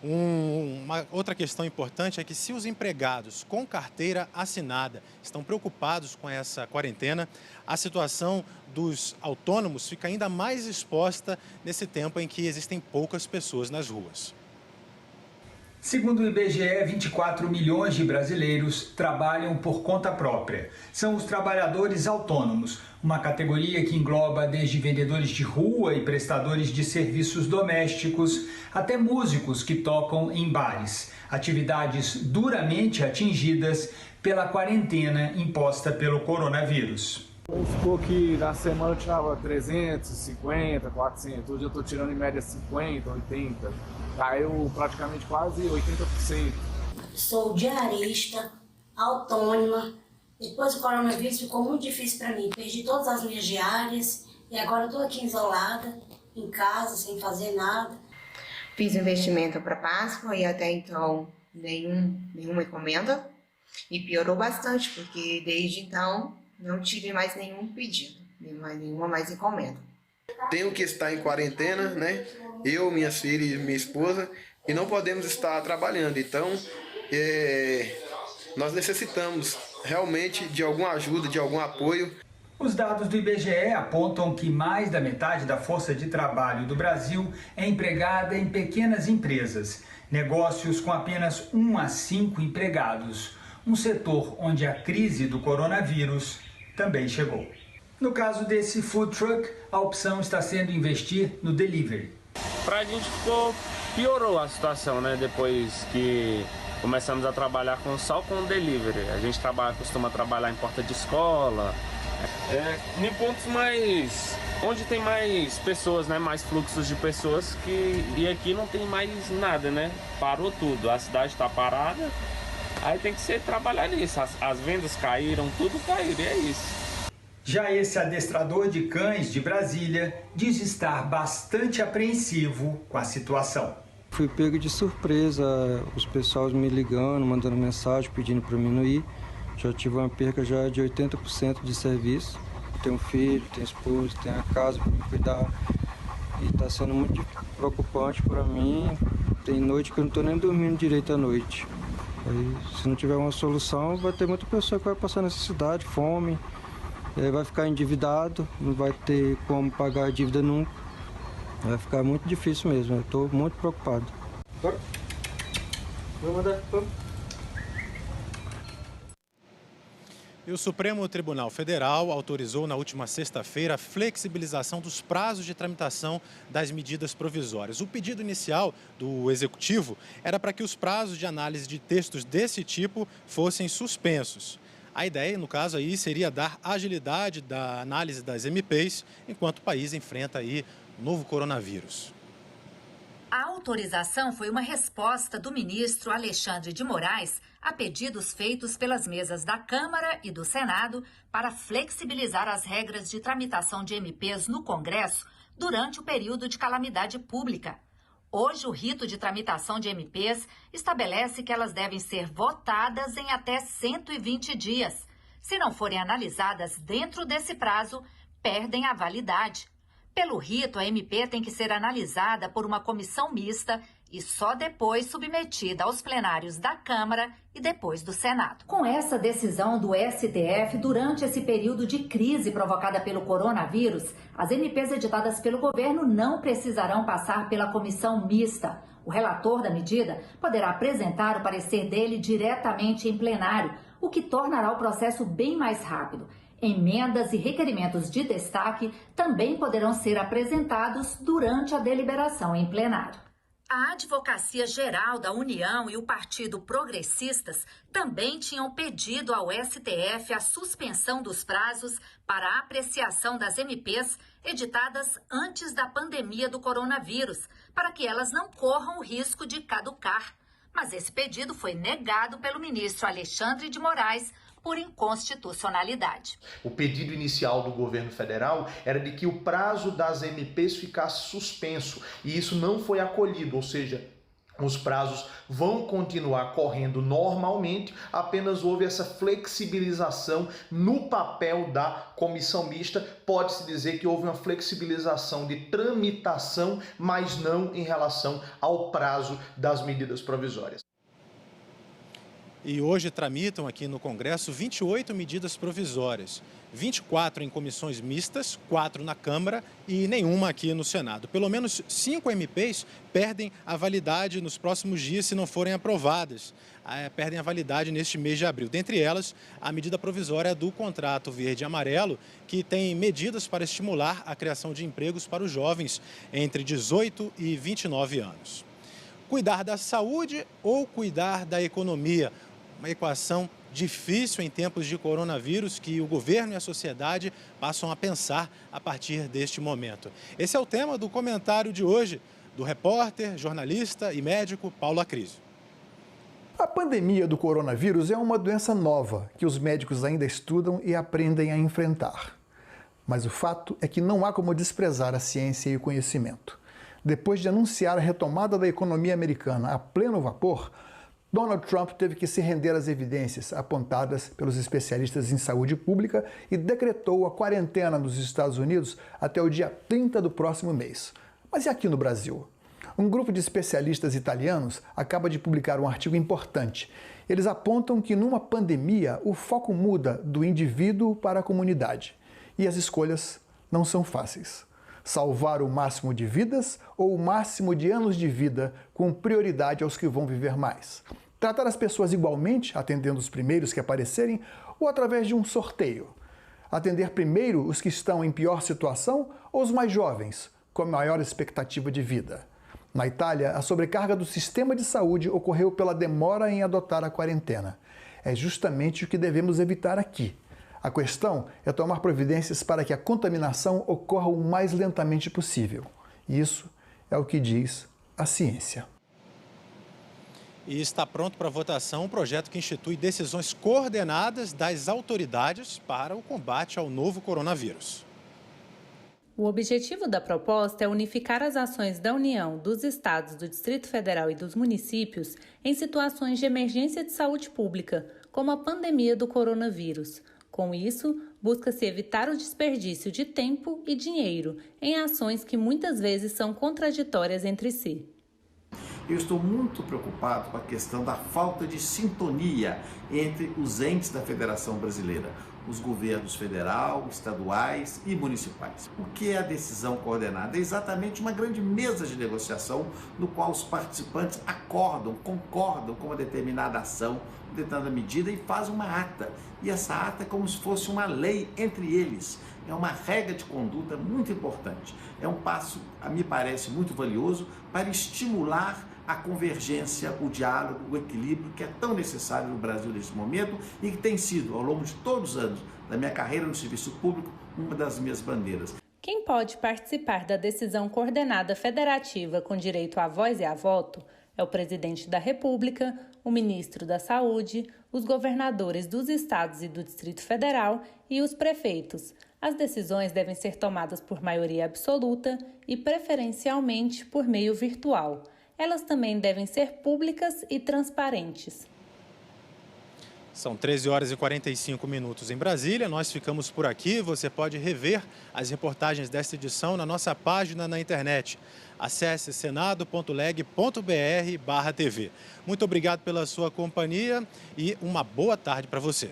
Uma outra questão importante é que se os empregados com carteira assinada estão preocupados com essa quarentena, a situação dos autônomos fica ainda mais exposta nesse tempo em que existem poucas pessoas nas ruas. Segundo o IBGE, 24 milhões de brasileiros trabalham por conta própria. São os trabalhadores autônomos, uma categoria que engloba desde vendedores de rua e prestadores de serviços domésticos até músicos que tocam em bares. Atividades duramente atingidas pela quarentena imposta pelo coronavírus. Vamos supor que na semana eu tirava 350, 400, hoje eu estou tirando em média 50, 80, caiu praticamente quase 80%. Sou diarista, autônoma, depois do coronavírus ficou muito difícil para mim, perdi todas as minhas diárias e agora estou aqui isolada, em casa, sem fazer nada. Fiz investimento para Páscoa e até então nenhuma encomenda e piorou bastante, porque desde então não tive mais nenhum pedido, nenhuma mais encomenda. Tenho que estar em quarentena, né? Eu, minhas filhas e minha esposa, e não podemos estar trabalhando. Então, nós necessitamos realmente de alguma ajuda, de algum apoio. Os dados do IBGE apontam que mais da metade da força de trabalho do Brasil é empregada em pequenas empresas, negócios com apenas 1 a 5 empregados, um setor onde a crise do coronavírus também chegou. No caso desse food truck, a opção está sendo investir no delivery. Pra gente piorou a situação, né? Depois que começamos a trabalhar só com delivery. A gente costuma trabalhar em porta de escola, em pontos onde tem mais pessoas, né? Mais fluxos de pessoas e aqui não tem mais nada, né? Parou tudo, a cidade está parada, aí tem que ser trabalhar nisso. As vendas caíram, tudo caiu, e é isso. Já esse adestrador de cães de Brasília diz estar bastante apreensivo com a situação. Fui pego de surpresa, os pessoal me ligando, mandando mensagem, pedindo para mim não ir. Já tive uma perca já de 80% de serviço. Tenho filho, tenho esposa, tenho a casa para me cuidar. E está sendo muito preocupante para mim. Tem noite que eu não estou nem dormindo direito à noite. Aí, se não tiver uma solução, vai ter muita pessoa que vai passar necessidade, fome. Vai ficar endividado, não vai ter como pagar a dívida nunca. Vai ficar muito difícil mesmo, eu estou muito preocupado. Bora. Vamos mandar. Vamos. E o Supremo Tribunal Federal autorizou na última sexta-feira a flexibilização dos prazos de tramitação das medidas provisórias. O pedido inicial do Executivo era para que os prazos de análise de textos desse tipo fossem suspensos. A ideia, no caso aí, seria dar agilidade da análise das MPs, enquanto o país enfrenta aí o novo coronavírus. A autorização foi uma resposta do ministro Alexandre de Moraes a pedidos feitos pelas mesas da Câmara e do Senado para flexibilizar as regras de tramitação de MPs no Congresso durante o período de calamidade pública. Hoje, o rito de tramitação de MPs estabelece que elas devem ser votadas em até 120 dias. Se não forem analisadas dentro desse prazo, perdem a validade. Pelo rito, a MP tem que ser analisada por uma comissão mista e só depois submetida aos plenários da Câmara e depois do Senado. Com essa decisão do STF, durante esse período de crise provocada pelo coronavírus, as MPs editadas pelo governo não precisarão passar pela comissão mista. O relator da medida poderá apresentar o parecer dele diretamente em plenário, o que tornará o processo bem mais rápido. Emendas e requerimentos de destaque também poderão ser apresentados durante a deliberação em plenário. A Advocacia Geral da União e o Partido Progressistas também tinham pedido ao STF a suspensão dos prazos para a apreciação das MPs editadas antes da pandemia do coronavírus, para que elas não corram o risco de caducar. Mas esse pedido foi negado pelo ministro Alexandre de Moraes por inconstitucionalidade. O pedido inicial do governo federal era de que o prazo das MPs ficasse suspenso, e isso não foi acolhido, ou seja, Os prazos vão continuar correndo normalmente, apenas houve essa flexibilização no papel da comissão mista. Pode-se dizer que houve uma flexibilização de tramitação, mas não em relação ao prazo das medidas provisórias. E hoje tramitam aqui no Congresso 28 medidas provisórias, 24 em comissões mistas, 4 na Câmara e nenhuma aqui no Senado. Pelo menos 5 MPs perdem a validade nos próximos dias se não forem aprovadas. Perdem a validade neste mês de abril. Dentre elas, a medida provisória do contrato verde e amarelo, que tem medidas para estimular a criação de empregos para os jovens entre 18 e 29 anos. Cuidar da saúde ou cuidar da economia? Uma equação difícil em tempos de coronavírus que o governo e a sociedade passam a pensar a partir deste momento. Esse é o tema do comentário de hoje do repórter, jornalista e médico Paulo Acrisio. A pandemia do coronavírus é uma doença nova que os médicos ainda estudam e aprendem a enfrentar. Mas o fato é que não há como desprezar a ciência e o conhecimento. Depois de anunciar a retomada da economia americana a pleno vapor, Donald Trump teve que se render às evidências apontadas pelos especialistas em saúde pública e decretou a quarentena nos Estados Unidos até o dia 30 do próximo mês. Mas e aqui no Brasil? Um grupo de especialistas italianos acaba de publicar um artigo importante. Eles apontam que numa pandemia o foco muda do indivíduo para a comunidade. E as escolhas não são fáceis. Salvar o máximo de vidas ou o máximo de anos de vida com prioridade aos que vão viver mais? Tratar as pessoas igualmente, atendendo os primeiros que aparecerem, ou através de um sorteio? Atender primeiro os que estão em pior situação ou os mais jovens, com maior expectativa de vida? Na Itália, a sobrecarga do sistema de saúde ocorreu pela demora em adotar a quarentena. É justamente o que devemos evitar aqui. A questão é tomar providências para que a contaminação ocorra o mais lentamente possível. Isso é o que diz a ciência. E está pronto para votação um projeto que institui decisões coordenadas das autoridades para o combate ao novo coronavírus. O objetivo da proposta é unificar as ações da União, dos estados, do Distrito Federal e dos municípios em situações de emergência de saúde pública, como a pandemia do coronavírus. Com isso, busca-se evitar o desperdício de tempo e dinheiro em ações que muitas vezes são contraditórias entre si. Eu estou muito preocupado com a questão da falta de sintonia entre os entes da Federação Brasileira, os governos federal, estaduais e municipais. O que é a decisão coordenada? É exatamente uma grande mesa de negociação no qual os participantes concordam com uma determinada ação, determinada medida e fazem uma ata. E essa ata é como se fosse uma lei entre eles. É uma regra de conduta muito importante. É um passo, me parece, muito valioso para estimular a convergência, o diálogo, o equilíbrio que é tão necessário no Brasil nesse momento e que tem sido, ao longo de todos os anos da minha carreira no serviço público, uma das minhas bandeiras. Quem pode participar da decisão coordenada federativa com direito à voz e a voto é o presidente da República, o ministro da Saúde, os governadores dos estados e do Distrito Federal e os prefeitos. As decisões devem ser tomadas por maioria absoluta e, preferencialmente, por meio virtual. Elas também devem ser públicas e transparentes. São 13 horas e 45 minutos em Brasília. Nós ficamos por aqui. Você pode rever as reportagens desta edição na nossa página na internet. Acesse senado.leg.br/TV. Muito obrigado pela sua companhia e uma boa tarde para você.